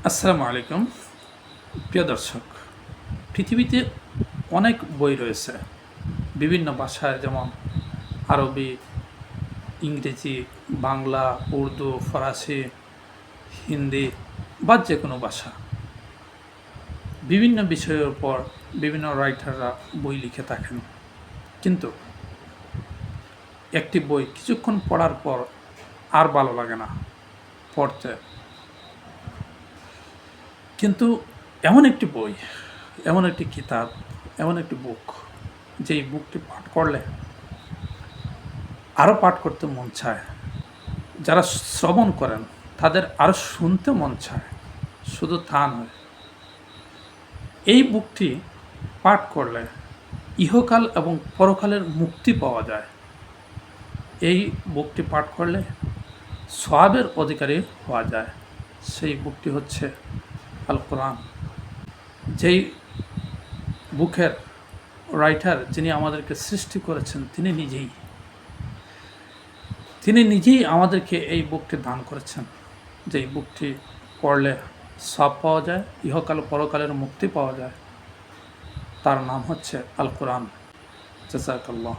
আসসালামু আলাইকুম। প্রিয় দর্শক, পৃথিবীতে অনেক বই রয়েছে বিভিন্ন ভাষায়, যেমন আরবি, ইংরেজি, বাংলা, উর্দু, ফরাসি, হিন্দি বা যে কোনো ভাষা। বিভিন্ন বিষয়ের উপর বিভিন্ন রাইটাররা বই লিখে থাকেন, কিন্তু একটি বই কিছুক্ষণ পড়ার পর আর ভালো লাগে না পড়তে। কিন্তু এমন একটি বই, এমন একটি কিতাব, এমন একটি বুক, যেই বুকটি পাঠ করলে আরও পাঠ করতে মন চায়। যারা শ্রবণ করেন তাদের আরও শুনতে মন চায়। শুধু তা নয়, এই বুকটি পাঠ করলে ইহকাল এবং পরকালের মুক্তি পাওয়া যায়। এই বুকটি পাঠ করলে সওয়াবের অধিকারী হওয়া যায়। সেই বুকটি হচ্ছে আল কোরআন। যেই বুকের রাইটার, যিনি আমাদেরকে সৃষ্টি করেছেন, তিনি নিজেই আমাদেরকে এই বুকটি দান করেছেন। যেই বুকটি পড়লে সওয়াব পাওয়া যায়, ইহকাল পরকালের মুক্তি পাওয়া যায়। তার নাম হচ্ছে আল কোরআন। জাযাকাল্লাহ।